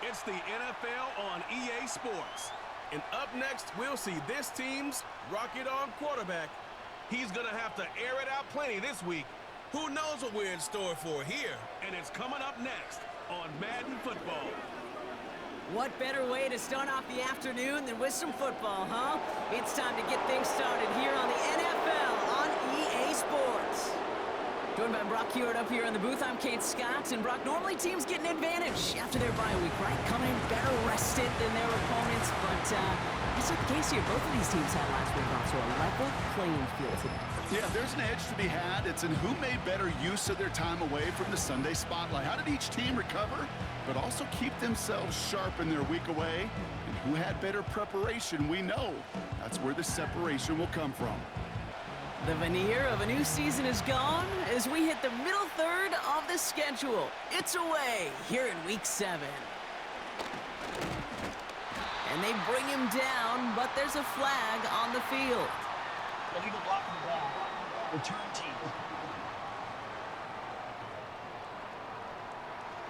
It's the NFL on EA Sports. And up next, we'll see this team's rocket-arm quarterback. He's going to have to air it out plenty this week. Who knows what we're in store for here? And it's coming up next on Madden Football. What better way to start off the afternoon than with some football, huh? It's time to get things started here on the NFL on EA Sports. Joined by Brock Hewitt up here in the booth, I'm Kate Scott. And Brock, normally teams get an advantage after their bye week, right? Coming in better rested than their opponents, but that's not the case here. Both of these teams had last week off, so a level playing field today. Yeah, there's an edge to be had. It's in who made better use of their time away from the Sunday spotlight. How did each team recover, but also keep themselves sharp in their week away? And who had better preparation? We know that's where the separation will come from. The veneer of a new season is gone as we hit the middle third of the schedule. It's away here in Week 7. And they bring him down, but there's a flag on the field. Illegal blocking the ball. Return team.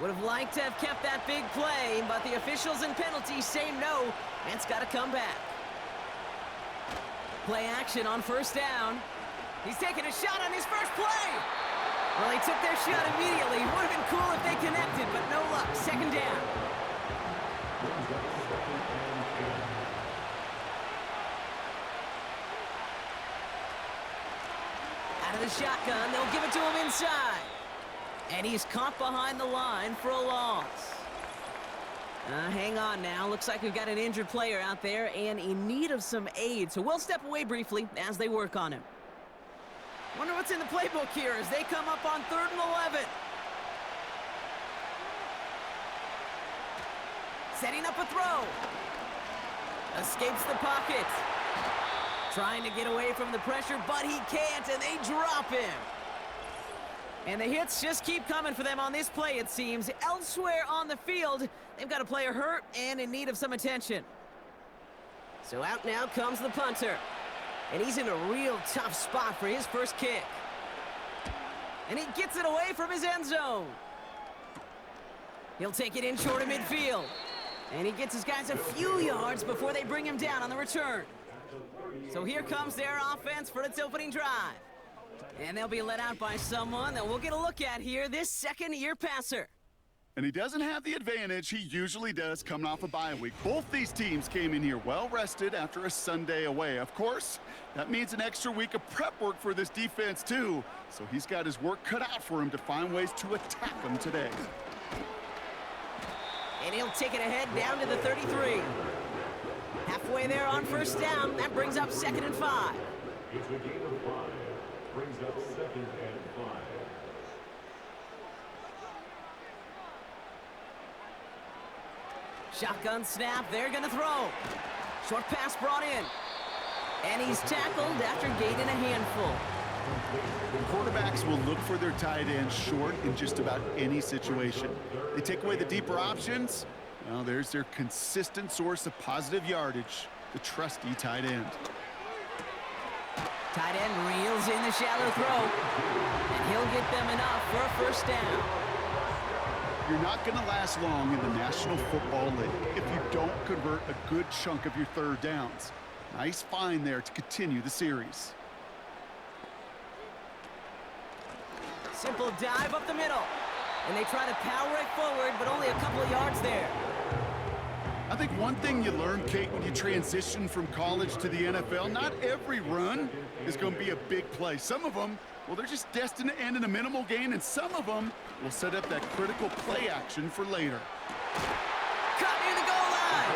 Would have liked to have kept that big play, but the officials and penalties say no, and it's got to come back. Play action on first down. He's taking a shot on his first play. Well, they took their shot immediately. Would have been cool if they connected, but no luck. Second down. Out of the shotgun, they'll give it to him inside. And he's caught behind the line for a loss. Hang on now. Looks like we've got an injured player out there and in need of some aid. So we'll step away briefly as they work on him. Wonder what's in the playbook here as they come up on 3rd and 11. Setting up a throw. Escapes the pocket. Trying to get away from the pressure, but he can't, and they drop him. And the hits just keep coming for them on this play, it seems. Elsewhere on the field, they've got a player hurt and in need of some attention. So out now comes the punter. And he's in a real tough spot for his first kick. And he gets it away from his end zone. He'll take it in short of midfield. And he gets his guys a few yards before they bring him down on the return. So here comes their offense for its opening drive. And they'll be let out by someone that we'll get a look at here, this second-year passer. And he doesn't have the advantage he usually does coming off a bye week. Both these teams came in here well-rested after a Sunday away. Of course, that means an extra week of prep work for this defense, too. So he's got his work cut out for him to find ways to attack them today. And he'll take it ahead down to the 33. Halfway there on first down. That brings up 2nd and 5. It's a game of 5. Brings up 2nd and 5. Shotgun snap. They're going to throw. Short pass brought in. And he's tackled after gaining a handful. Quarterbacks will look for their tight ends short in just about any situation. They take away the deeper options. Well, there's their consistent source of positive yardage, the trusty tight end. Tight end reels in the shallow throw. And he'll get them enough for a first down. You're not going to last long in the National Football League if you don't convert a good chunk of your third downs. Nice find there to continue the series. Simple dive up the middle. And they try to power it forward, but only a couple of yards there. I think one thing you learn, Kate, when you transition from college to the NFL, not every run is going to be a big play. Some of them, well, they're just destined to end in a minimal gain, and some of them will set up that critical play action for later. Cut near the goal line.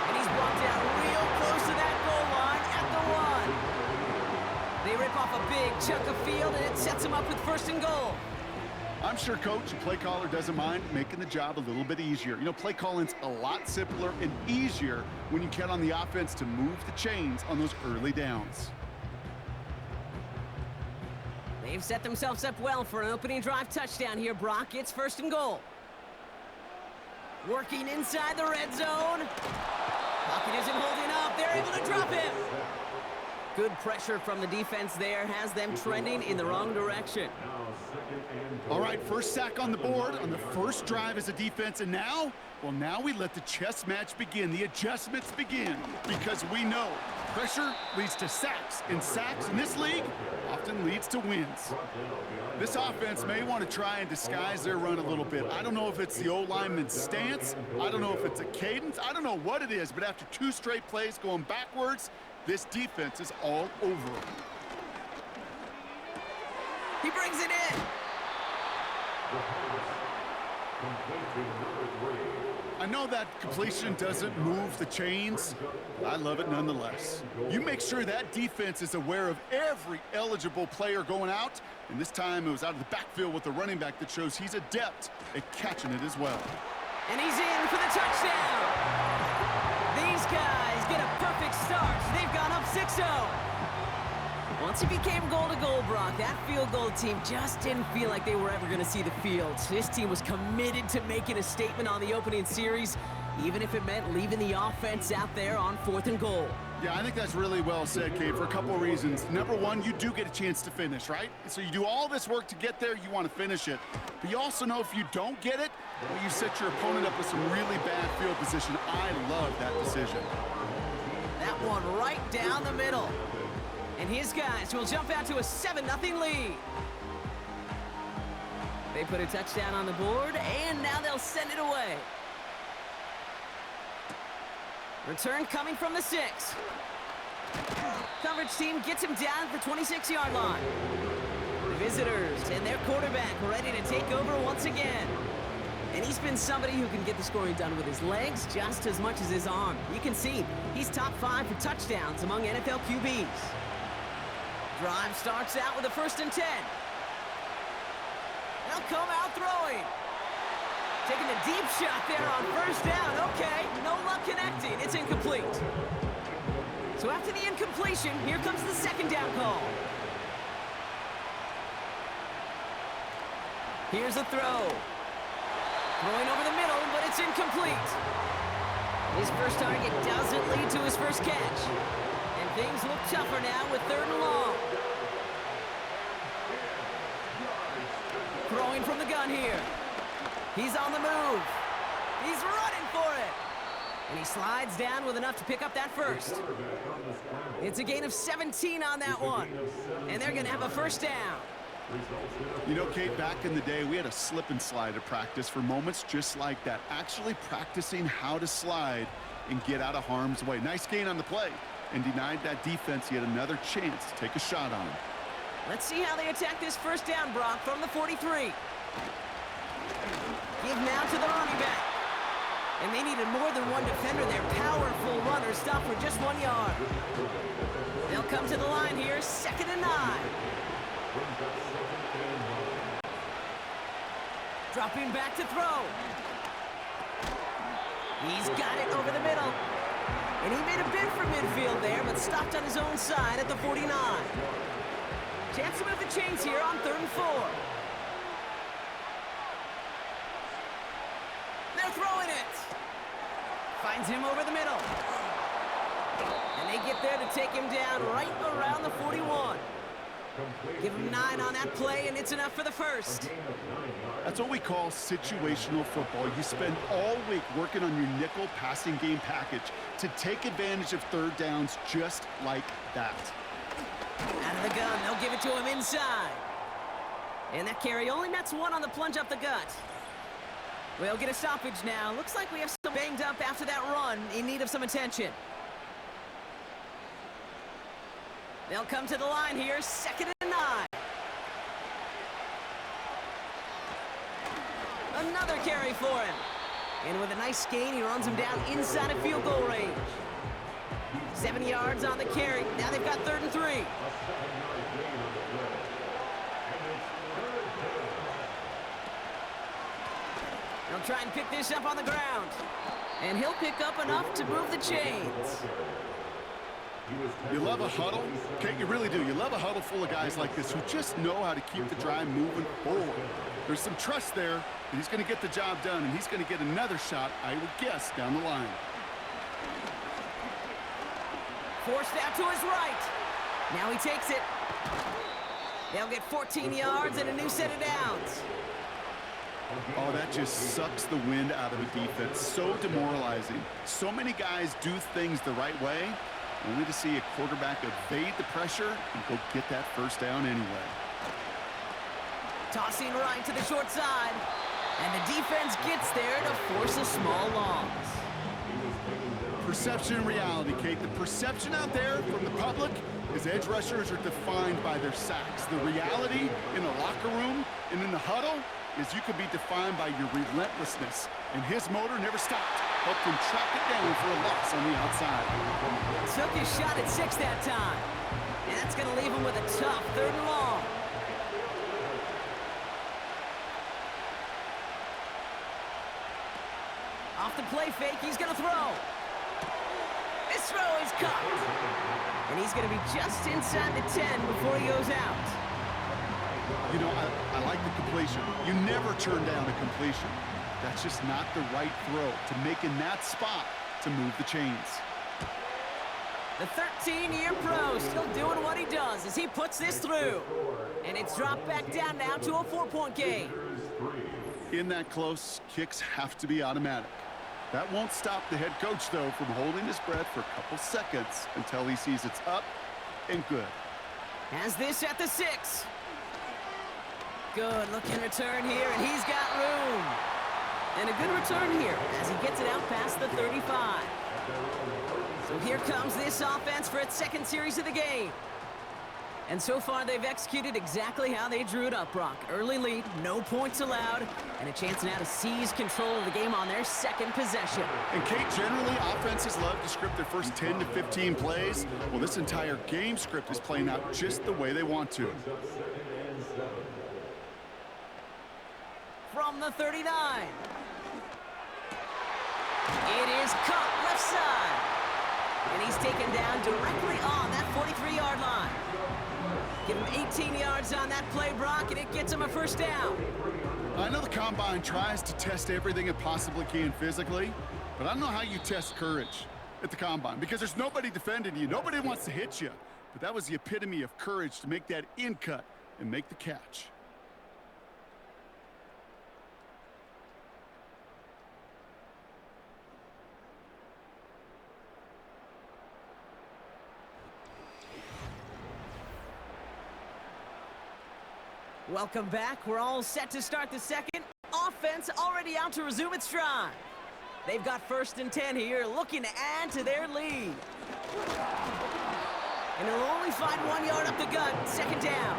And he's brought down real close to that goal line at the 1. They rip off a big chunk of field, and it sets them up with 1st and goal. I'm sure coach and play caller doesn't mind making the job a little bit easier. You know, play calling's a lot simpler and easier when you count on the offense to move the chains on those early downs. They've set themselves up well for an opening drive touchdown here, Brock. It's 1st and goal. Working inside the red zone. Pocket isn't holding up. They're able to drop him. Good pressure from the defense there has them trending in the wrong direction. All right, first sack on the board on the first drive as a defense, and now, well, now we let the chess match begin, the adjustments begin, because we know pressure leads to sacks, and sacks in this league often leads to wins. This offense may want to try and disguise their run a little bit. I don't know if it's the O-lineman's stance, I don't know if it's a cadence, I don't know what it is, but after 2 straight plays going backwards, this defense is all over them. He brings it in. I know that completion doesn't move the chains, but I love it nonetheless. You make sure that defense is aware of every eligible player going out, and this time it was out of the backfield with a running back that shows he's adept at catching it as well. And he's in for the touchdown. These guys get a perfect start. They've gone up 6-0. Once it became goal-to-goal, Brock, that field goal team just didn't feel like they were ever going to see the field. This team was committed to making a statement on the opening series, even if it meant leaving the offense out there on 4th and goal. Yeah, I think that's really well said, Kate, for a couple of reasons. Number one, you do get a chance to finish, right? So you do all this work to get there, you want to finish it. But you also know if you don't get it, well, you set your opponent up with some really bad field position. I love that decision. That one right down the middle. And his guys will jump out to a 7-0 lead. They put a touchdown on the board, and now they'll send it away. Return coming from the 6. Coverage team gets him down at the 26-yard line. The visitors and their quarterback ready to take over once again. And he's been somebody who can get the scoring done with his legs just as much as his arm. You can see he's top 5 for touchdowns among NFL QBs. Drive starts out with a 1st and 10. They'll come out throwing. Taking a deep shot there on 1st down. Okay, no luck connecting. It's incomplete. So after the incompletion, here comes the 2nd down call. Here's a throw. Throwing over the middle, but it's incomplete. His first target doesn't lead to his first catch. And things look tougher now with 3rd and long. Throwing from the gun here. He's on the move. He's running for it. And he slides down with enough to pick up that first. It's a gain of 17 on that one. And they're going to have a 1st down. You know, Kate, back in the day, we had a slip and slide at practice for moments just like that. Actually practicing how to slide and get out of harm's way. Nice gain on the play, and denied that defense yet another chance to take a shot on him. Let's see how they attack this 1st down, Brock, from the 43. Give now to the running back. And they needed more than one defender. Their powerful runner stopped for just 1 yard. They'll come to the line here, 2nd and 9. Dropping back to throw. He's got it over the middle. And he made a bid for midfield there, but stopped on his own side at the 49. Chance to move the chains here on 3rd and 4. They're throwing it. Finds him over the middle. And they get there to take him down right around the 41. Give him 9 on that play, and it's enough for the 1st. That's what we call situational football. You spend all week working on your nickel passing game package to take advantage of 3rd downs just like that. Out of the gun, they'll give it to him inside. And that carry only nets 1 on the plunge up the gut. We'll get a stoppage now. Looks like we have some banged up after that run, in need of some attention. They'll come to the line here, 2nd and 9. Another carry for him. And with a nice gain, he runs him down inside of field goal range. 7 yards on the carry. Now they've got 3rd and 3. They'll try and pick this up on the ground. And he'll pick up enough to move the chains. You love a huddle? Okay, you really do. You love a huddle full of guys like this who just know how to keep the drive moving forward. There's some trust there that he's going to get the job done, and he's going to get another shot, I would guess, down the line. Forced out to his right. Now he takes it. They'll get 14 yards and a new set of downs. Oh, that just sucks the wind out of a defense. So demoralizing. So many guys do things the right way, only to see a quarterback evade the pressure and go get that first down anyway. Tossing right to the short side. And the defense gets there to force a small loss. Perception and reality, Kate. The perception out there from the public is edge rushers are defined by their sacks. The reality in the locker room and in the huddle is you could be defined by your relentlessness. And his motor never stopped. Helped him track it down for a loss on the outside. Took his shot at 6 that time. And that's going to leave him with a tough 3rd and long. Off the play fake, he's going to throw. This throw is caught. And he's going to be just inside the 10 before he goes out. You know, I like the completion. You never turn down a completion. That's just not the right throw to make in that spot to move the chains. The 13-year pro still doing what he does as he puts this through. And it's dropped back down now to a 4-point game. In that close, kicks have to be automatic. That won't stop the head coach, though, from holding his breath for a couple seconds until he sees it's up and good. Has this at the 6. Good looking return here, and he's got room. And a good return here as he gets it out past the 35. So here comes this offense for its 2nd series of the game. And so far, they've executed exactly how they drew it up, Brock. Early lead, no points allowed, and a chance now to seize control of the game on their 2nd possession. And, Kate, generally, offenses love to script their first 10 to 15 plays. Well, this entire game script is playing out just the way they want to. From the 39. It is caught left side. And he's taken down directly on that 43-yard line. Give him 18 yards on that play, Brock, and it gets him a 1st down. I know the Combine tries to test everything it possibly can physically, but I don't know how you test courage at the Combine because there's nobody defending you. Nobody wants to hit you. But that was the epitome of courage to make that in cut and make the catch. Welcome back. We're all set to start the 2nd. Offense already out to resume its drive. They've got 1st and 10 here, looking to add to their lead. And they'll only find 1 yard up the gut, 2nd down.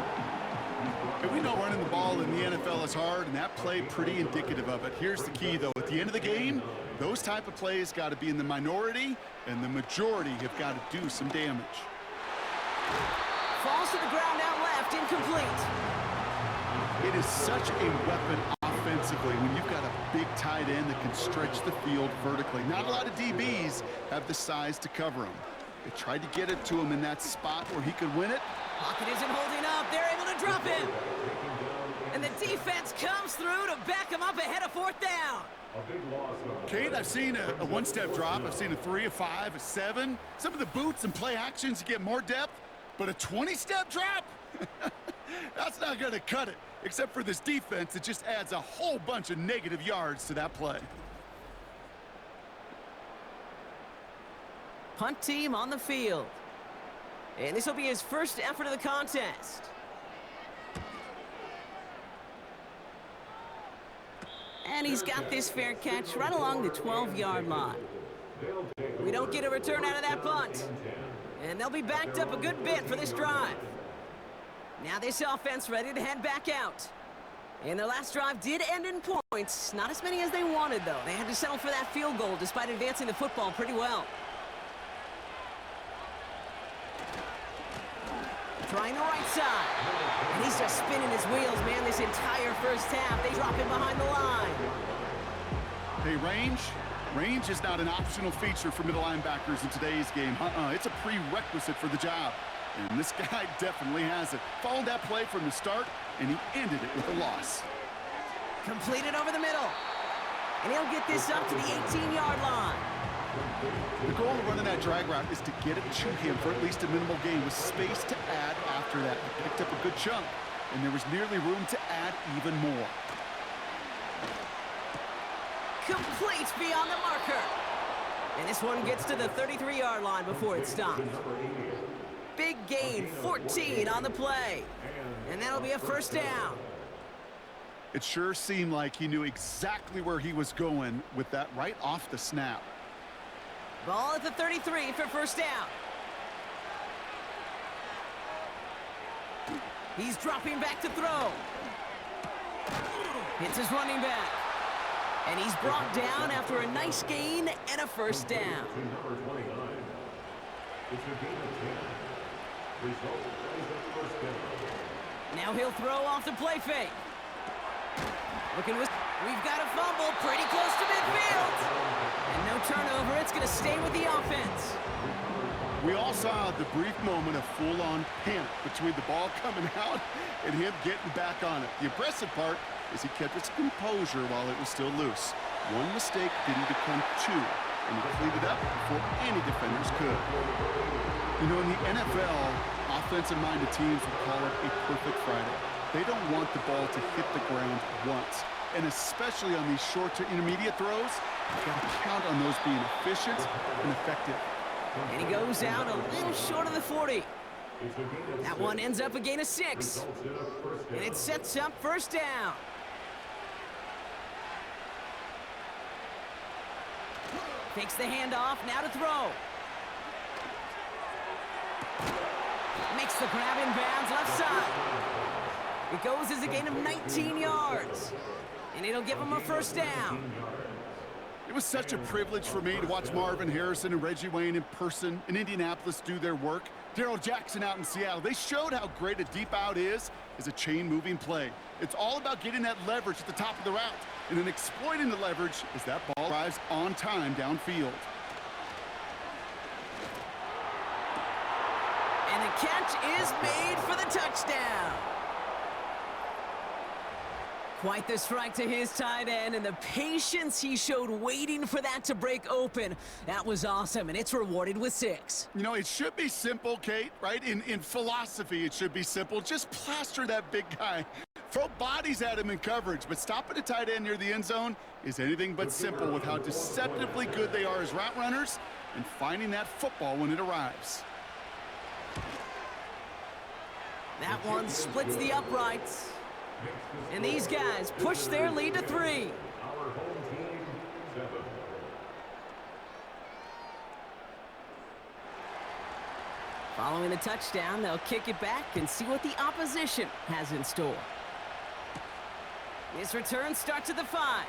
And we know running the ball in the NFL is hard, and that play pretty indicative of it. Here's the key, though. At the end of the game, those type of plays got to be in the minority, and the majority have got to do some damage. Falls to the ground out left, incomplete. It is such a weapon offensively when you've got a big tight end that can stretch the field vertically. Not a lot of DBs have the size to cover him. They tried to get it to him in that spot where he could win it. Pocket isn't holding up. They're able to drop him. And the defense comes through to back him up ahead of 4th down. Kate, I've seen a 1-step drop. I've seen a 3, a 5, a 7. Some of the boots and play actions you get more depth, but a 20-step drop? That's not going to cut it. Except for this defense, it just adds a whole bunch of negative yards to that play. Punt team on the field. And this will be his 1st effort of the contest. And he's got this fair catch right along the 12-yard line. We don't get a return out of that punt. And they'll be backed up a good bit for this drive. Now this offense ready to head back out. And their last drive did end in points. Not as many as they wanted, though. They had to settle for that field goal despite advancing the football pretty well. Trying the right side. And he's just spinning his wheels, man, this entire 1st half. They drop him behind the line. Hey, range? Range is not an optional feature for middle linebackers in today's game. It's a prerequisite for the job. And this guy definitely has it. Followed that play from the start, and he ended it with a loss. Completed over the middle. And he'll get this up to the 18-yard line. The goal of running that drag route is to get it to him for at least a minimal gain with space to add after that. He picked up a good chunk, and there was nearly room to add even more. Complete beyond the marker. And this one gets to the 33-yard line before it stopped. Big gain, 14 on the play. And that'll be a first down. It sure seemed like he knew exactly where he was going with that right off the snap. Ball at the 33 for first down. He's dropping back to throw. Hits his running back. And he's brought down after a nice gain and a first down. Number 29. It's a gain of 10. Result is a first down. Now he'll throw off the play fake. Looking with, we've got a fumble pretty close to midfield. And no turnover, it's gonna stay with the offense. We all saw the brief moment of full-on panic between the ball coming out and him getting back on it. The impressive part is he kept his composure while it was still loose. One mistake didn't become two, and he cleaned it up before any defenders could. You know, in the NFL, offensive-minded teams would call it a perfect Friday. They don't want the ball to hit the ground once, and especially on these short to intermediate throws, you've got to count on those being efficient and effective. And he goes out a little short of the 40. That one ends up a gain of 6. And it sets up first down. Takes the handoff, now to throw. Makes the grab in bounds left side. It goes as a gain of 19 yards. And it'll give him a first down. It was such a privilege for me to watch Marvin Harrison and Reggie Wayne in person in Indianapolis do their work. Darrell Jackson out in Seattle. They showed how great a deep out is as a chain-moving play. It's all about getting that leverage at the top of the route, and then exploiting the leverage as that ball arrives on time downfield. And the catch is made for the touchdown. Quite the strike to his tight end, and the patience he showed waiting for that to break open. That was awesome, and it's rewarded with 6. You know, it should be simple, Kate, right? In philosophy, it should be simple. Just plaster that big guy. Throw bodies at him in coverage, but stopping a tight end near the end zone is anything but simple with how deceptively good they are as route runners and finding that football when it arrives. That one splits the uprights. And these guys push their lead to 3. Our home team, 7. Following the touchdown, they'll kick it back and see what the opposition has in store. His return starts at the 5.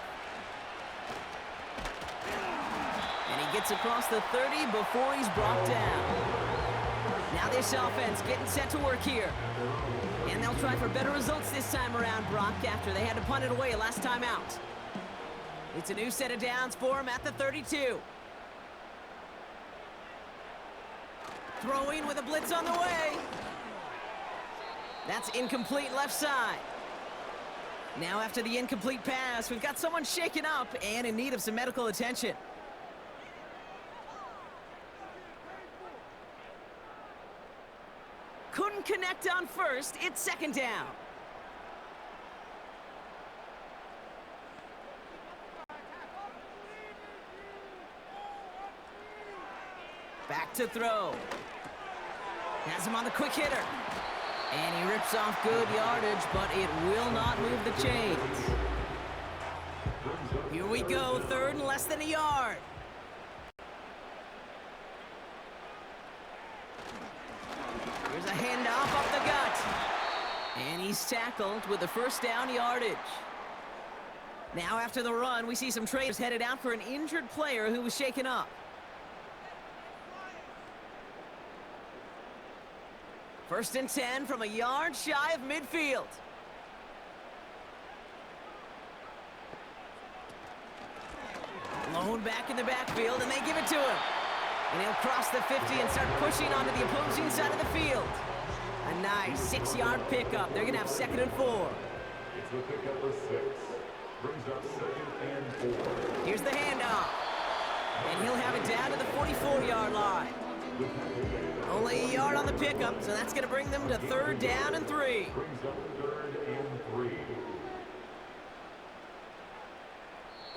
And he gets across the 30 before he's brought down. Now this offense getting set to work here. And they'll try for better results this time around, Brock, after they had to punt it away last time out. It's a new set of downs for him at the 32. Throwing with a blitz on the way. That's incomplete left side. Now after the incomplete pass, we've got someone shaken up and in need of some medical attention. Couldn't connect on first. It's second down. Back to throw. Has him on the quick hitter. And he rips off good yardage, but it will not move the chains. Here we go, 3rd and less than a yard. Here's a handoff up the gut. And he's tackled with the first down yardage. Now after the run, we see some traders headed out for an injured player who was shaken up. First and 10 from a yard shy of midfield. Blown back in the backfield, and they give it to him. And he'll cross the 50 and start pushing onto the opposing side of the field. A nice 6-yard pickup. They're going to have 2nd and 4. It's the pickup of 6. Brings up 2nd and 4. Here's the handoff. And he'll have it down to the 44-yard line. Only a yard on the pickup, so that's going to bring them to 3rd down and 3.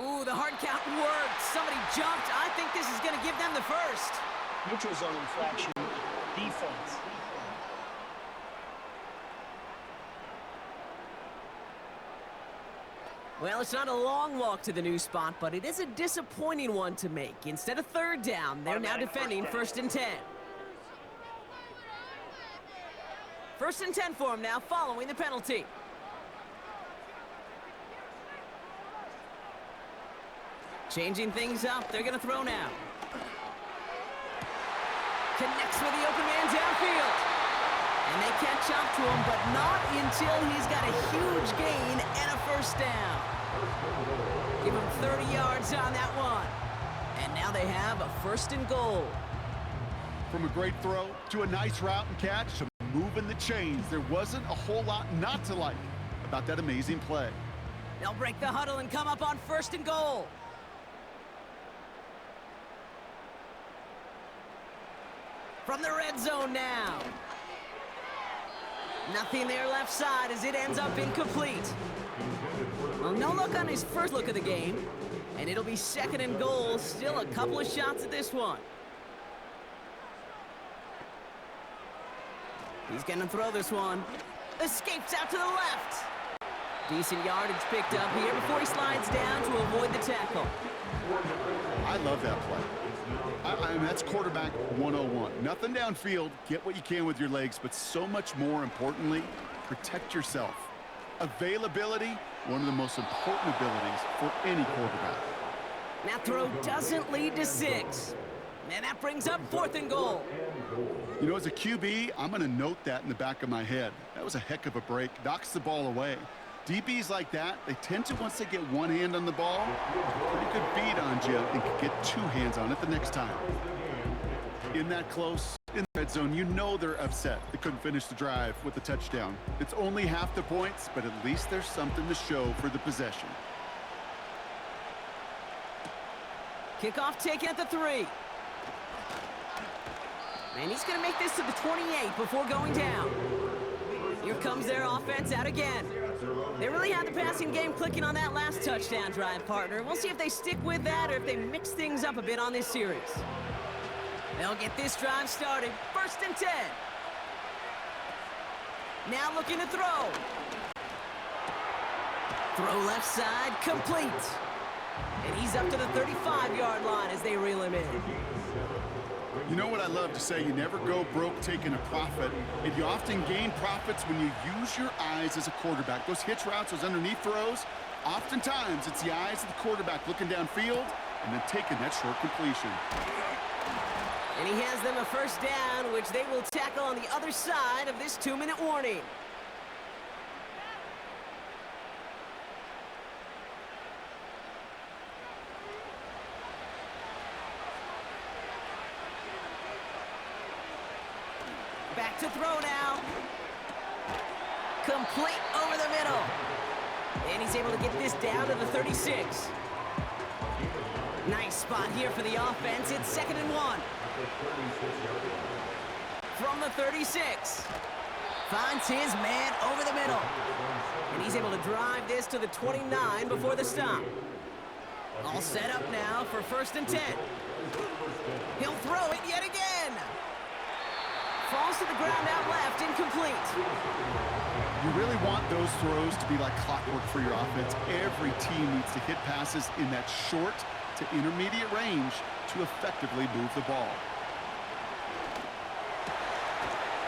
Ooh, the hard count worked. Somebody jumped. I think this is going to give them the first. Neutral zone infraction. Defense. Well, it's not a long walk to the new spot, but it is a disappointing one to make. Instead of 3rd down, they're now defending 1st and 10. 1st and 10 for them now, following the penalty. Changing things up, they're going to throw now. Connects with the open man downfield. And they catch up to him, but not until he's got a huge gain and a 1st down. Give him 30 yards on that one. And now they have a 1st and goal. From a great throw to a nice route and catch to moving the chains, there wasn't a whole lot not to like about that amazing play. They'll break the huddle and come up on 1st and goal. From the red zone now. Nothing there left side as it ends up incomplete. Well, no look on his first look of the game. And it'll be 2nd and goal. Still a couple of shots at this one. He's going to throw this one. Escapes out to the left. Decent yardage picked up here before he slides down to avoid the tackle. I love that play. I mean, that's quarterback 101. Nothing downfield, get what you can with your legs, but so much more importantly, protect yourself. Availability, one of the most important abilities for any quarterback. That throw doesn't lead to 6. And that brings up 4th and goal. You know, as a QB, I'm going to note that in the back of my head. That was a heck of a break. Knocks the ball away. DBs like that, they tend to, once they get one hand on the ball, pretty good beat on you and can get 2 hands on it the next time. In that close, in the red zone, you know they're upset. They couldn't finish the drive with the touchdown. It's only half the points, but at least there's something to show for the possession. Kickoff taken at the 3. And he's going to make this to the 28 before going down. Here comes their offense out again. They really had the passing game clicking on that last touchdown drive, partner. We'll see if they stick with that or if they mix things up a bit on this series. They'll get this drive started. 1st and 10. Now looking to throw. Throw left side, complete. And he's up to the 35-yard line as they reel him in. You know what I love to say? You never go broke taking a profit, and you often gain profits when you use your eyes as a quarterback. Those hitch routes, those underneath throws, oftentimes it's the eyes of the quarterback looking downfield and then taking that short completion. And he has them a 1st down, which they will tackle on the other side of this 2-minute warning. Back to throw now. Complete over the middle. And he's able to get this down to the 36. Nice spot here for the offense. It's 2nd and 1. From the 36. Finds his man over the middle. And he's able to drive this to the 29 before the stop. All set up now for 1st and 10. He'll throw it yet again. Falls to the ground out left, incomplete. You really want those throws to be like clockwork for your offense. Every team needs to hit passes in that short to intermediate range to effectively move the ball.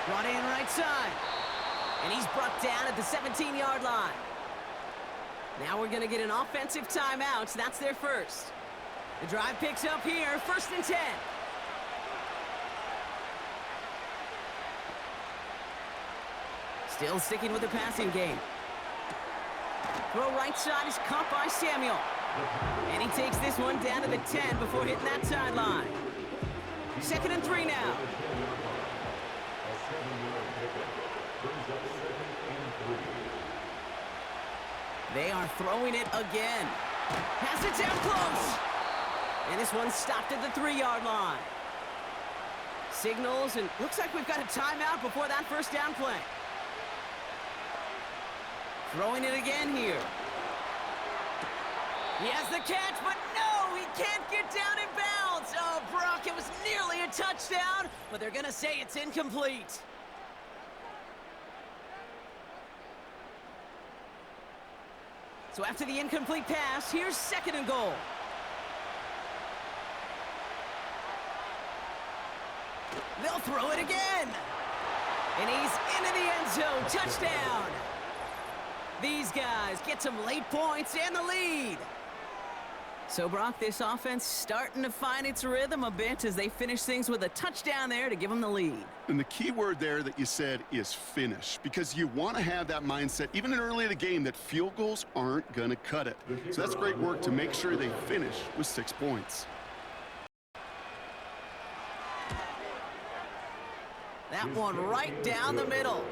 Brought in right side. And he's brought down at the 17-yard line. Now we're going to get an offensive timeout. That's their first. The drive picks up here, 1st and 10. Still sticking with the passing game. Throw right side is caught by Samuel. And he takes this one down to the 10 before hitting that sideline. 2nd and 3 now. They are throwing it again. Pass it down close. And this one's stopped at the 3-yard line. Signals, and looks like we've got a timeout before that first down play. Throwing it again here. He has the catch, but no, he can't get down in bounds. Oh, Brock, it was nearly a touchdown, but they're going to say it's incomplete. So after the incomplete pass, here's 2nd and goal. They'll throw it again. And he's into the end zone. Touchdown. These guys get some late points and the lead. So, Brock, this offense starting to find its rhythm a bit as they finish things with a touchdown there to give them the lead. And the key word there that you said is finish, because you want to have that mindset, even early in the game, that field goals aren't going to cut it. So that's great work to make sure they finish with 6 points. That one right down the middle.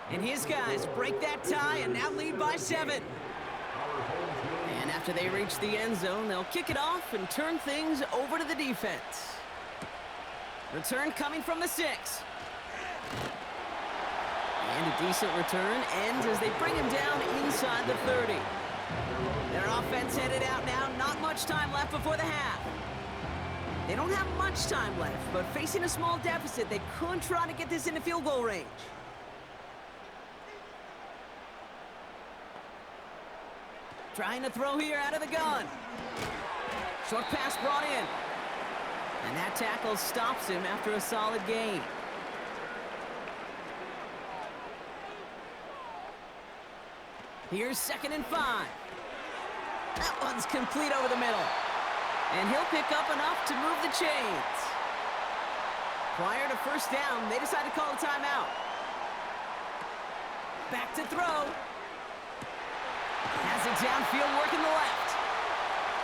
And his guys break that tie and now lead by 7. And after they reach the end zone, they'll kick it off and turn things over to the defense. Return coming from the 6. And a decent return ends as they bring him down inside the 30. Their offense headed out now. Not much time left before the half. They don't have much time left, but facing a small deficit, they could try to get this into field goal range. Trying to throw here out of the gun. Short pass brought in. And that tackle stops him after a solid gain. Here's 2nd and 5. That one's complete over the middle. And he'll pick up enough to move the chains. Prior to first down, they decide to call a timeout. Back to throw. Has it downfield, working the left.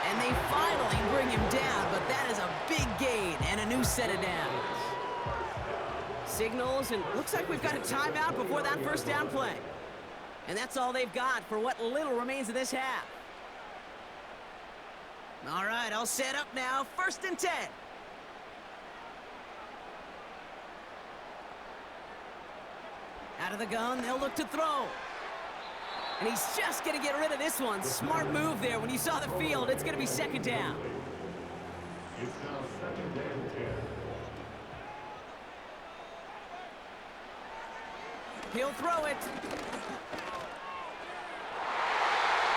And they finally bring him down, but that is a big gain and a new set of downs. Signals, and looks like we've got a timeout before that first down play. And that's all they've got for what little remains of this half. All right, I'll set up now. 1st and 10. Out of the gun, they'll look to throw. And he's just going to get rid of this one. Smart move there. When you saw the field, it's going to be 2nd down. It's now 2nd and 10. He'll throw it.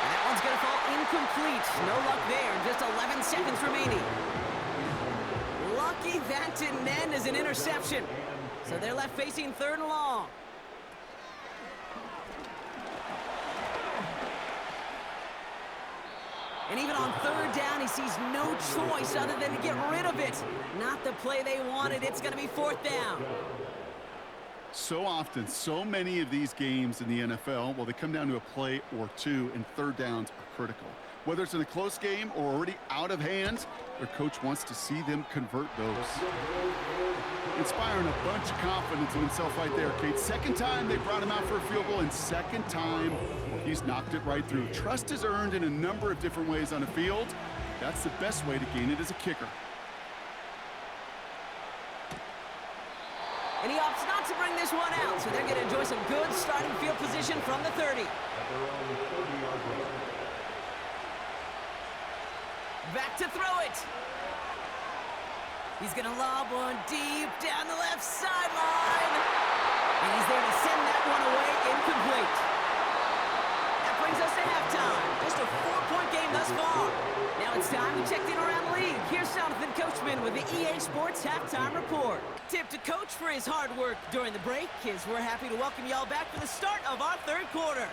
And that one's going to fall incomplete. No luck there. Just 11 seconds remaining. Lucky that didn't end as an interception. So they're left facing 3rd and long. And even on 3rd down, he sees no choice other than to get rid of it. Not the play they wanted. It's going to be 4th down. So often, so many of these games in the NFL, well, they come down to a play or two, and 3rd downs are critical. Whether it's in a close game or already out of hand, their coach wants to see them convert those. Inspiring a bunch of confidence in himself right there, Kate. 2nd time they brought him out for a field goal, and 2nd time, well, he's knocked it right through. Trust is earned in a number of different ways on the field. That's the best way to gain it as a kicker. And he opts not to bring this one out, so they're going to enjoy some good starting field position from the 30. At their own 30-yard line. Back to throw it. He's going to lob one deep down the left sideline. And he's there to send that one away incomplete. That brings us to halftime. Just a 4-point game thus far. Now it's time we checked in around the league. Here's Jonathan Coachman with the EA Sports Halftime Report. Tip to Coach for his hard work during the break, as we're happy to welcome y'all back for the start of our 3rd quarter.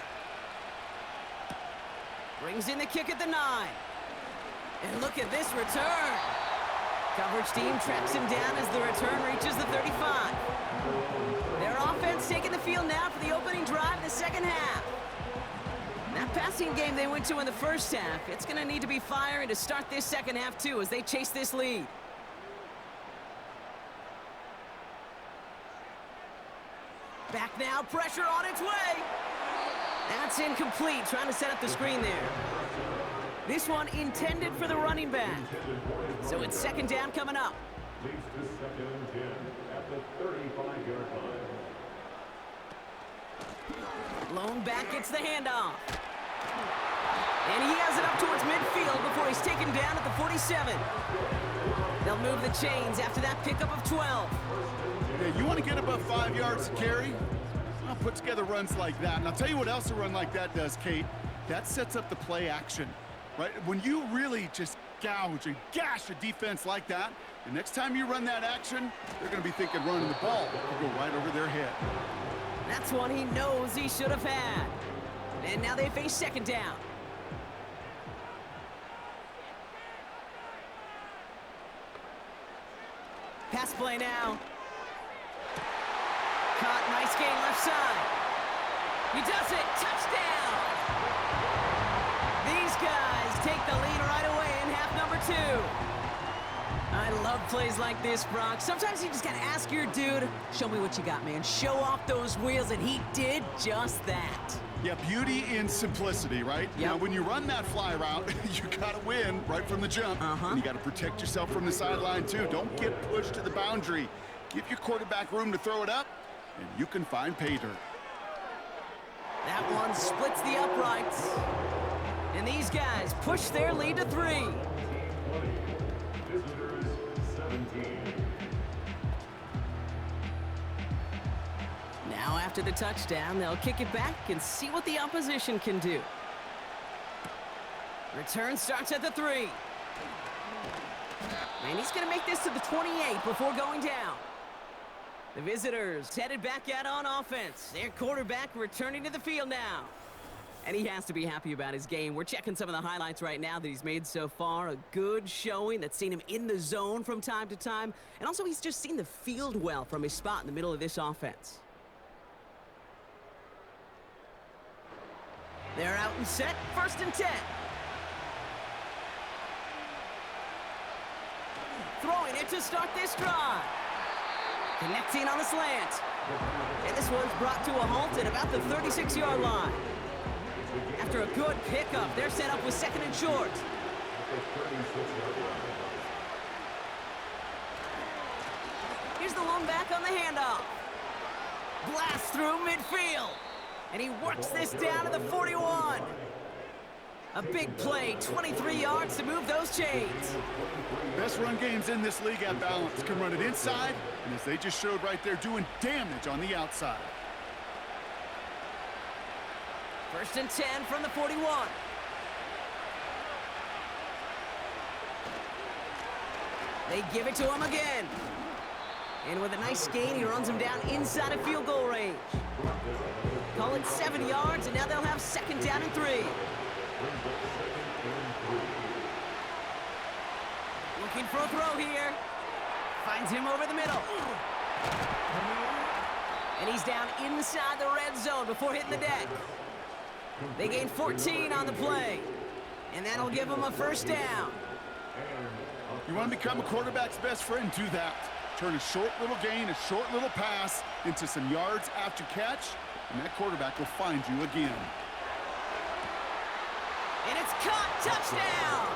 Brings in the kick at the 9. And look at this return. Coverage team tracks him down as the return reaches the 35. Their offense taking the field now for the opening drive in the 2nd half. That passing game they went to in the 1st half, it's going to need to be firing to start this 2nd half too as they chase this lead. Back now, pressure on its way. That's incomplete, trying to set up the screen there. This one intended for the running back. So it's second down coming up. Leads to 2nd and 10 at the 35-yard line. Lone back gets the handoff. And he has it up towards midfield before he's taken down at the 47. They'll move the chains after that pickup of 12. Yeah, you want to get above 5 yards to carry? Well, put together runs like that. And I'll tell you what else a run like that does, Kate. That sets up the play action, right? When you really just gouge and gash a defense like that, the next time you run that action, they're going to be thinking running the ball will go right over their head. That's one he knows he should have had. And now they face second down. Pass play now. Caught, nice gain left side. He does it, touchdown! These guys take the lead right away in half number 2. I love plays like this, Brock. Sometimes you just gotta ask your dude, show me what you got, man. Show off those wheels, and he did just that. Yeah, beauty in simplicity, right? Yep. Now, when you run that fly route, you gotta win right from the jump. And you gotta protect yourself from the sideline, too. Don't get pushed to the boundary. Give your quarterback room to throw it up, and you can find pay dirt. That one splits the uprights. And these guys push their lead to 3. 20. Visitors 17. Now after the touchdown, they'll kick it back and see what the opposition can do. Return starts at the 3. And he's going to make this to the 28 before going down. The visitors headed back out on offense. Their quarterback returning to the field now. And he has to be happy about his game. We're checking some of the highlights right now that he's made so far. A good showing that's seen him in the zone from time to time. And also he's just seen the field well from his spot in the middle of this offense. They're out and set, 1st and 10. Throwing it to start this drive. Connecting on the slant. And this one's brought to a halt at about the 36-yard line. After a good pickup, they're set up with 2nd and short. Here's the lone back on the handoff. Blast through midfield. And he works this down to the 41. A big play, 23 yards to move those chains. Best run games in this league at balance. Can run it inside, and as they just showed right there, doing damage on the outside. 1st and 10 from the 41. They give it to him again. And with a nice gain, he runs him down inside of field goal range. Call it 7 yards, and now they'll have 2nd down and 3. Looking for a throw here. Finds him over the middle. And he's down inside the red zone before hitting the deck. They gain 14 on the play. And that'll give them a 1st down. You want to become a quarterback's best friend, do that. Turn a short little gain, a short little pass into some yards after catch, and that quarterback will find you again. And it's caught, touchdown!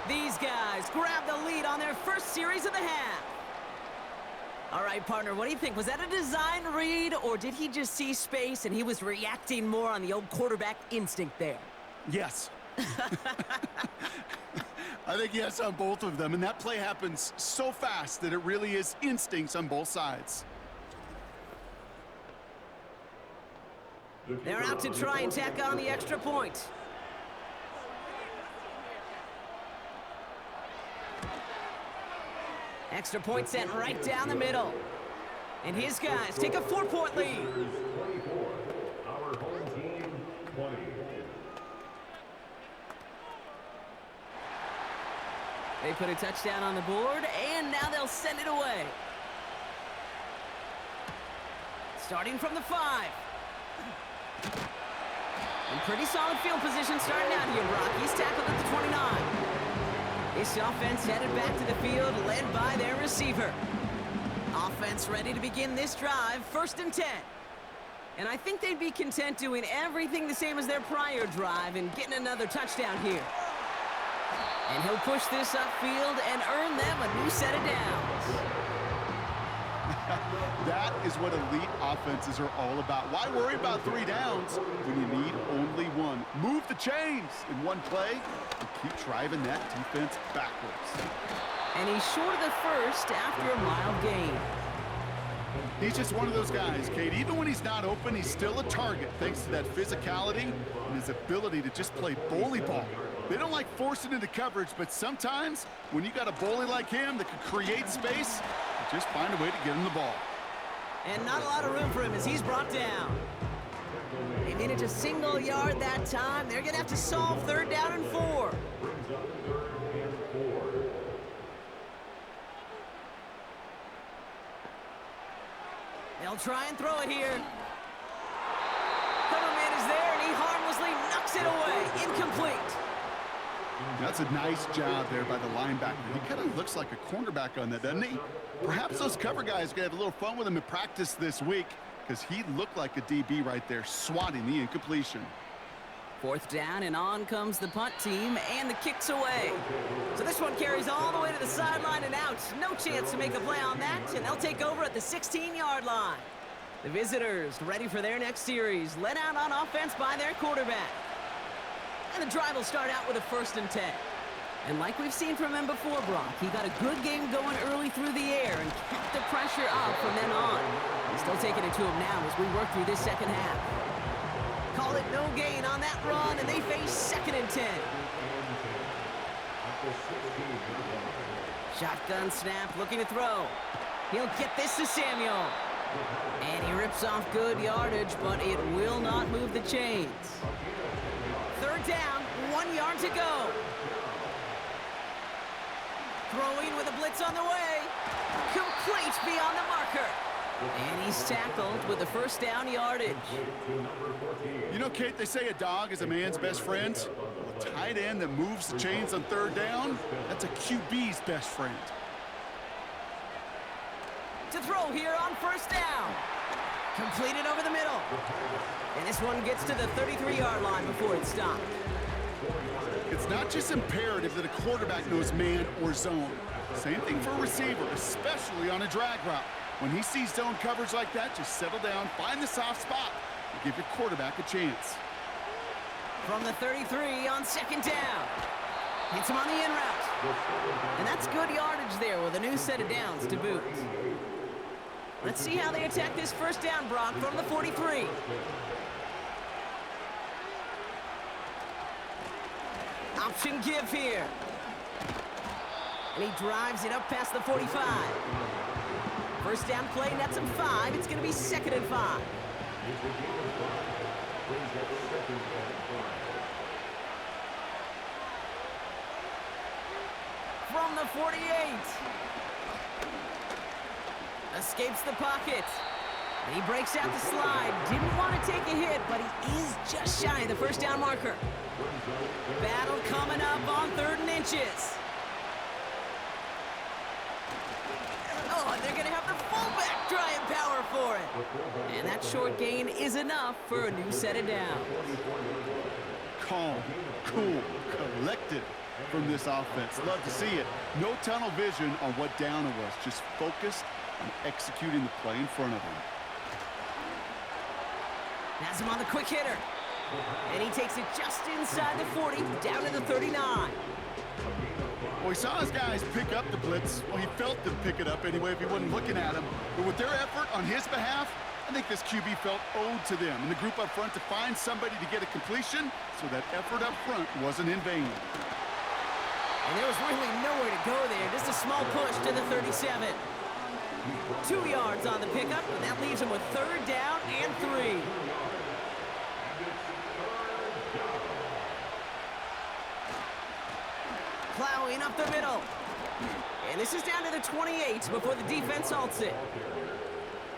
These guys grab the lead on their first series of the half. All right, partner, what do you think? Was that a design read, or did he just see space and he was reacting more on the old quarterback instinct there? Yes. I think yes on both of them, and that play happens so fast that it really is instincts on both sides. They're out to try and tack on the extra point. Extra point sent right down the middle. And his guys take a 4-point lead. 24. Our home team, 20. They put a touchdown on the board, and now they'll send it away. Starting from the 5. In pretty solid field position starting out here, Brock. He's tackled at the 29. This offense headed back to the field, led by their receiver. Offense ready to begin this drive, 1st and 10. And I think they'd be content doing everything the same as their prior drive and getting another touchdown here. And he'll push this upfield and earn them a new set of downs. That is what elite offenses are all about. Why worry about 3 downs when you need only 1? Move the chains in one play and keep driving that defense backwards. And he's short of the first after a mild gain. He's just one of those guys, Kate. Even when he's not open, he's still a target thanks to that physicality and his ability to just play bully ball. They don't like forcing into coverage, but sometimes when you got a bully like him that can create space, you just find a way to get him the ball. And not a lot of room for him as he's brought down. They made it a single yard that time. They're going to have to solve 3rd down and 4. They'll try and throw it here. Coverman is there, and he harmlessly knocks it away. Incomplete. That's a nice job there by the linebacker. He kind of looks like a cornerback on that, doesn't he? Perhaps those cover guys are going to have a little fun with him in practice this week because he looked like a DB right there, swatting the incompletion. 4th down, and on comes the punt team, and the kick's away. So this one carries all the way to the sideline and out. No chance to make a play on that, and they'll take over at the 16-yard line. The visitors ready for their next series, led out on offense by their quarterback. And the drive will start out with a 1st and 10. And like we've seen from him before, Brock, he got a good game going early through the air and kept the pressure up from then on. He's still taking it to him now as we work through this second half. Call it no gain on that run, and they face 2nd and 10. Shotgun snap, looking to throw. He'll get this to Samuel. And he rips off good yardage, but it will not move the chains. 3rd down, 1 yard to go. Throwing with a blitz on the way. Complete beyond the marker. And he's tackled with the 1st down yardage. You know, Kate, they say a dog is a man's best friend. A tight end that moves the chains on 3rd down, that's a QB's best friend. To throw here on 1st down. Completed over the middle. And this one gets to the 33-yard line before it's stopped. It's not just imperative that a quarterback knows man or zone. Same thing for a receiver, especially on a drag route. When he sees zone coverage like that, just settle down, find the soft spot, and give your quarterback a chance. From the 33 on 2nd down. Hits him on the in route. And that's good yardage there with a new set of downs to boot. Let's see how they attack this 1st down, Brock, from the 43. Option give here. And he drives it up past the 45. 1st down play, nets him 5. It's going to be 2nd and 5. From the 48. Escapes the pocket. And he breaks out the slide. Didn't want to take a hit, but he is just shy of the 1st down marker. Battle coming up on 3rd and inches. Oh, and they're going to have the fullback try and power for it. And that short gain is enough for a new set of downs. Calm, cool, collected from this offense. Love to see it. No tunnel vision on what down it was. Just focused on executing the play in front of him. Has him on the quick hitter. And he takes it just inside the 40, down to the 39. Well, he saw his guys pick up the blitz. Well, he felt them pick it up anyway if he wasn't looking at him. But with their effort on his behalf, I think this QB felt owed to them and the group up front to find somebody to get a completion so that effort up front wasn't in vain. And there was really nowhere to go there. Just a small push to the 37. 2 yards on the pickup, and that leaves him with 3rd down and 3. Plowing up the middle. And this is down to the 28 before the defense halts it.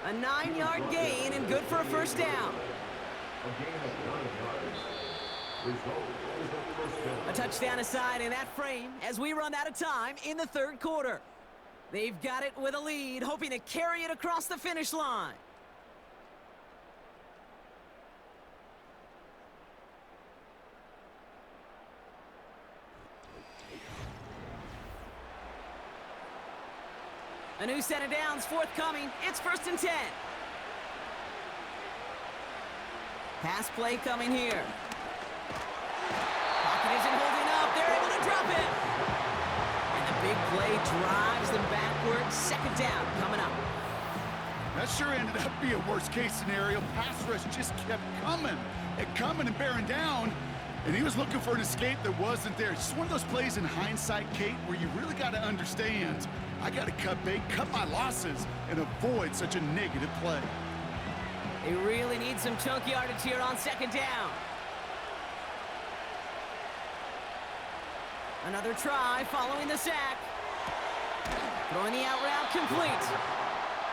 A 9-yard gain and good for a 1st down. A touchdown aside in that frame as we run out of time in the 3rd quarter. They've got it with a lead, hoping to carry it across the finish line. A new set of downs forthcoming. It's 1st and 10. Pass play coming here. Pocket isn't holding up. They're able to drop it. And the big play drives them backwards. 2nd down coming up. That sure ended up being a worst-case scenario. Pass rush just kept coming and bearing down. And he was looking for an escape that wasn't there. It's just one of those plays in hindsight, Kate, where you really got to understand, I got to cut bait, cut my losses, and avoid such a negative play. They really need some chunk yardage here on 2nd down. Another try following the sack. Throwing the out route complete.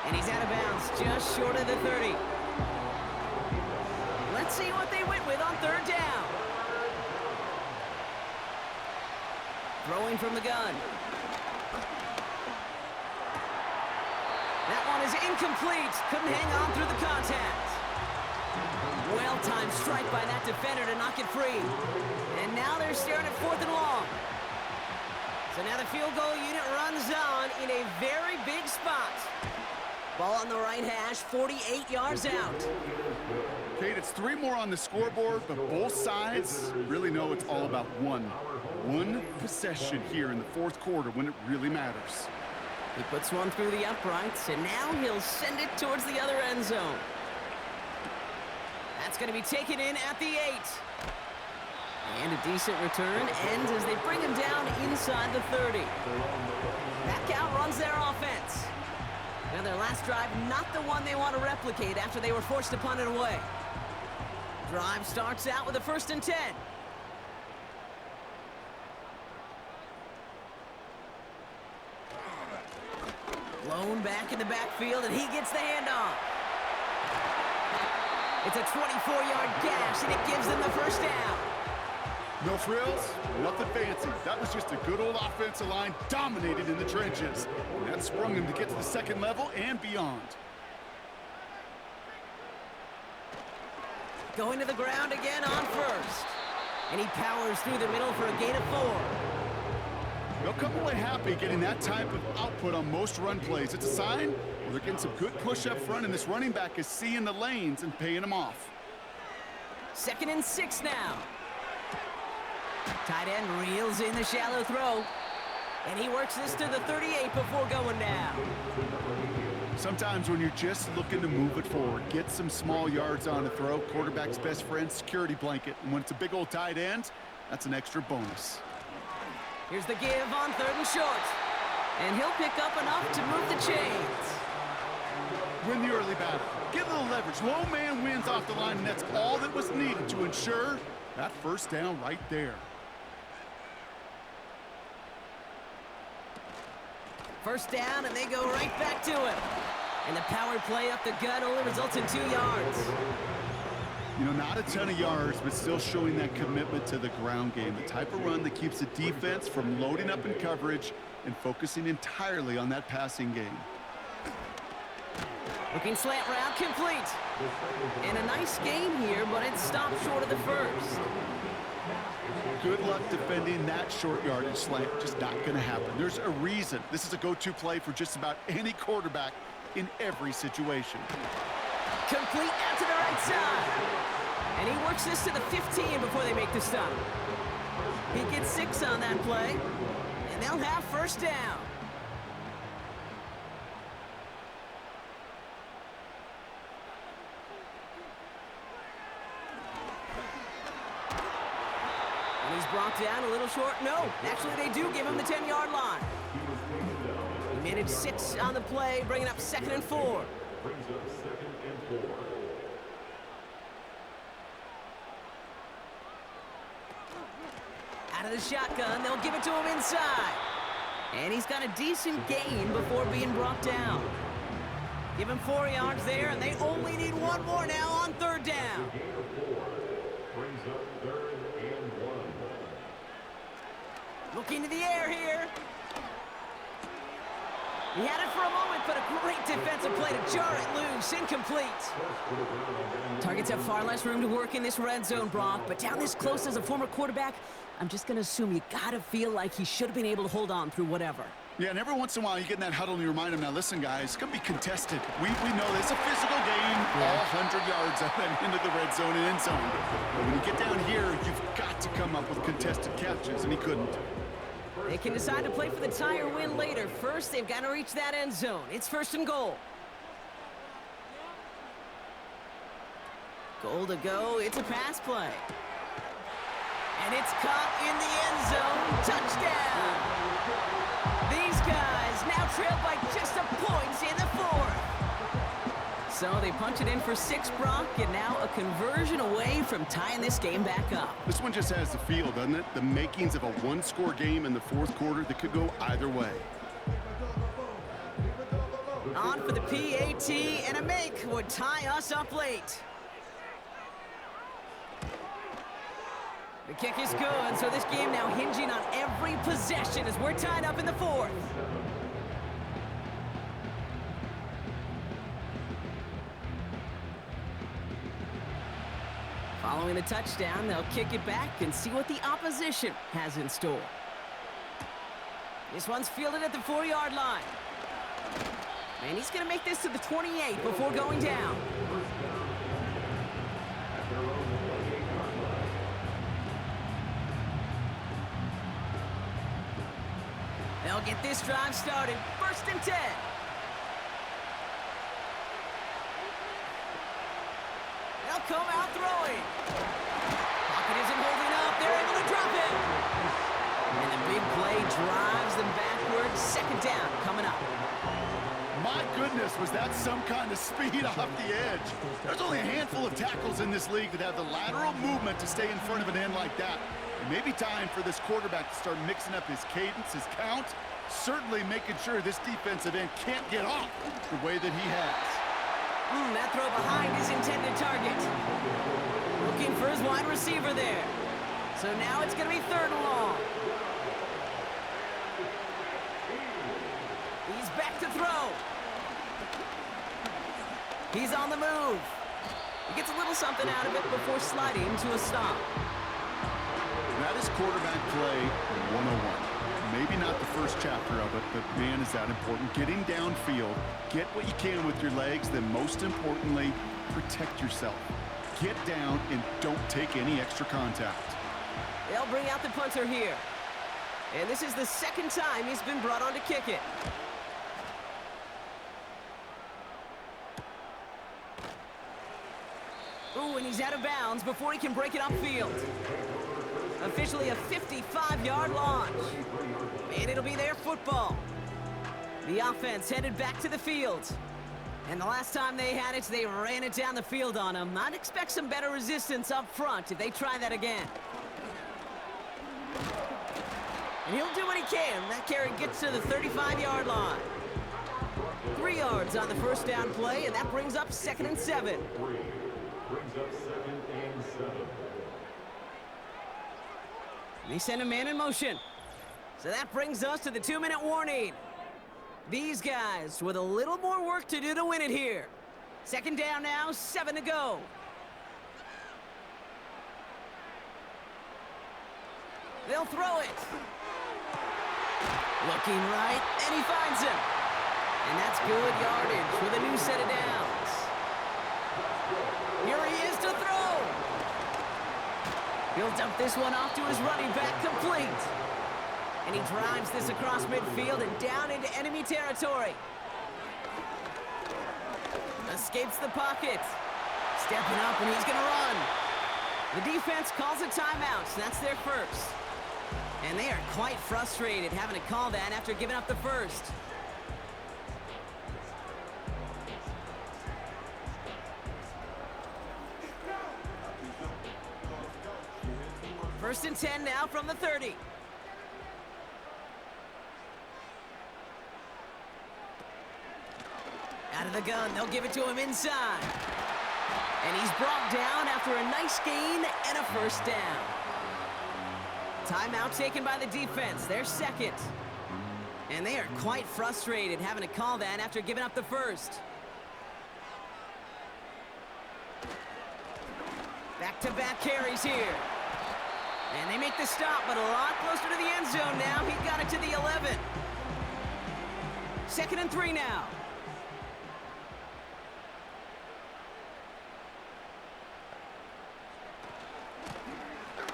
And he's out of bounds, just short of the 30. Let's see what they went with on 3rd down. Throwing from the gun. That one is incomplete. Couldn't hang on through the contact. Well-timed strike by that defender to knock it free. And now they're staring at 4th and long. So now the field goal unit runs on in a very big spot. Ball on the right hash, 48 yards out. Kate, it's 3 more on the scoreboard, but both sides really know it's all about one possession here in the 4th quarter when it really matters. He puts one through the uprights, and now he'll send it towards the other end zone. That's going to be taken in at the 8. And a decent return ends as they bring him down inside the 30. Back out runs their offense. Now their last drive, not the one they want to replicate after they were forced to punt it away. Drive starts out with a 1st and 10. Blown back in the backfield, and he gets the handoff. It's a 24-yard gash, and it gives them the 1st down. No frills, nothing fancy. That was just a good old offensive line dominated in the trenches. And that sprung him to get to the 2nd level and beyond. Going to the ground again on 1st. And he powers through the middle for a gain of 4. They'll come away happy getting that type of output on most run plays. It's a sign well, they're getting some good push up front, and this running back is seeing the lanes and paying them off. 2nd and 6 now. Tight end reels in the shallow throw. And he works this to the 38 before going down. Sometimes when you're just looking to move it forward, get some small yards on the throw, quarterback's best friend, security blanket. And when it's a big old tight end, that's an extra bonus. Here's the give on 3rd and short. And he'll pick up enough to move the chains. Win the early battle. Get a little leverage. Low man wins off the line, and that's all that was needed to ensure that 1st down right there. 1st down, and they go right back to it. And the power play up the gut only results in 2 yards. You know, not a ton of yards, but still showing that commitment to the ground game. The type of run that keeps the defense from loading up in coverage and focusing entirely on that passing game. Looking slant route complete. And a nice game here, but it stopped short of the 1st. Good luck defending that short yardage slant. Just not going to happen. There's a reason. This is a go-to play for just about any quarterback in every situation. Complete out to the right side. And he works this to the 15 before they make the stop. He gets 6 on that play. And they'll have 1st down. And he's brought down a little short. No, actually they do give him the 10-yard line. He managed 6 on the play, bringing up 2nd and 4. Brings up 2nd and 4. Out of the shotgun, they'll give it to him inside. And he's got a decent gain before being brought down. Give him 4 yards there, and they only need 1 more now on 3rd down. Gain of 4. Brings up 3rd and 1. Looking to the air here. He had it for a moment, but a great defensive play to jar it loose. Incomplete. Targets have far less room to work in this red zone, Brock, but down this close as a former quarterback, I'm just going to assume you got to feel like he should have been able to hold on through whatever. Yeah, and every once in a while you get in that huddle and you remind them, now listen, guys, it's going to be contested. We know this. It's a physical game, all 100 yards up and into the red zone and end zone. But when you get down here, you've got to come up with contested catches, and he couldn't. They can decide to play for the tie or win later. First, they've got to reach that end zone. It's 1st and goal. Goal to go. It's a pass play. And it's caught in the end zone. Touchdown! These guys now trail by just a point in the 4th. So they punch it in for 6, Brock, and now a conversion away from tying this game back up. This one just has the feel, doesn't it? The makings of a one-score game in the 4th quarter that could go either way. On for the PAT, and a make would tie us up late. The kick is good, so this game now hinging on every possession as we're tied up in the 4th. Following the touchdown, they'll kick it back and see what the opposition has in store. This one's fielded at the 4-yard line. And he's going to make this to the 28 before going down. They'll get this drive started. 1st and 10. They'll come out throwing. Pocket isn't holding up. They're able to drop it. And the big play drives them backwards. 2nd down coming up. My goodness, was that some kind of speed off the edge. There's only a handful of tackles in this league that have the lateral movement to stay in front of an end like that. It may be time for this quarterback to start mixing up his cadence, his count, certainly making sure this defensive end can't get off the way that he has. That throw behind his intended target. Looking for his wide receiver there. So now it's going to be 3rd and long. He's back to throw. He's on the move. He gets a little something out of it before sliding to a stop. That is quarterback play 101. Maybe not the first chapter of it, but man, is that important. Getting downfield, get what you can with your legs, then most importantly, protect yourself. Get down and don't take any extra contact. They'll bring out the punter here. And this is the 2nd time he's been brought on to kick it. Ooh, and he's out of bounds before he can break it upfield. Officially a 55-yard launch. And it'll be their football. The offense headed back to the field. And the last time they had it, they ran it down the field on him. I'd expect some better resistance up front if they try that again. And he'll do what he can. That carry gets to the 35-yard line. 3 yards on the 1st down play, and that brings up 2nd and 7. Brings up 2nd and 7. They send a man in motion. So that brings us to the 2-minute warning. These guys with a little more work to do to win it here. 2nd down now, 7 to go. They'll throw it. Looking right, and he finds him. And that's good yardage with a new set of downs. Here he is to throw. He'll dump this one off to his running back, complete. And he drives this across midfield and down into enemy territory. Escapes the pocket. Stepping up, and he's going to run. The defense calls a timeout, so that's their first. And they are quite frustrated having to call that after giving up the first. First and 10 now from the 30. Out of the gun, they'll give it to him inside. And he's brought down after a nice gain and a 1st down. Timeout taken by the defense, their 2nd. And they are quite frustrated having to call that after giving up the first. Back-to-back carries here. And they make the stop, but a lot closer to the end zone now. He got it to the 11. 2nd and 3 now.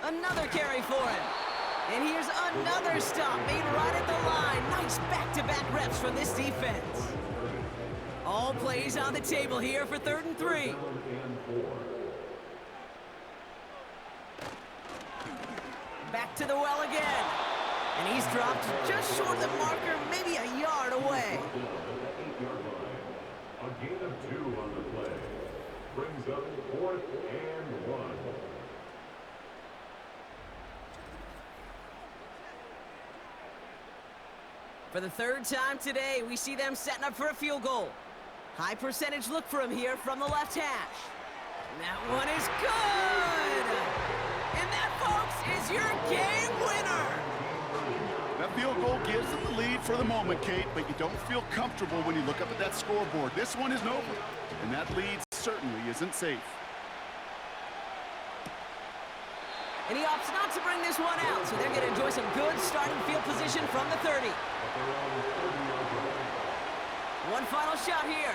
Another carry for him. And here's another stop made right at the line. Nice back-to-back reps from this defense. All plays on the table here for 3rd and 3. Back to the well again. And he's dropped just short of the marker, maybe a yard away. A gain of 2 on the play. Brings up 4th and 1. For the 3rd time today, we see them setting up for a field goal. High percentage look for him here from the left hash. And that one is good! And that, folks, is your game winner! That field goal gives them the lead for the moment, Kate, but you don't feel comfortable when you look up at that scoreboard. This one isn't over, and that lead certainly isn't safe. And he opts not to bring this one out, so they're going to enjoy some good starting field position from the 30. One final shot here.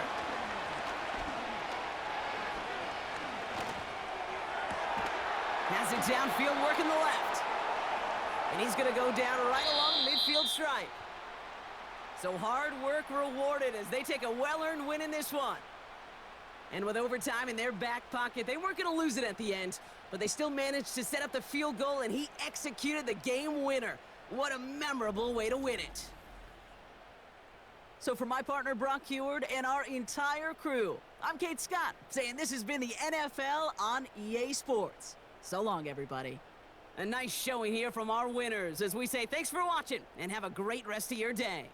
Has it downfield, working the left. And he's going to go down right along the midfield stripe. So hard work rewarded as they take a well-earned win in this one. And with overtime in their back pocket, they weren't going to lose it at the end, but they still managed to set up the field goal, and he executed the game winner. What a memorable way to win it. So for my partner, Brock Heward, and our entire crew, I'm Kate Scott, saying this has been the NFL on EA Sports. So long, everybody. A nice showing here from our winners as we say thanks for watching, and have a great rest of your day.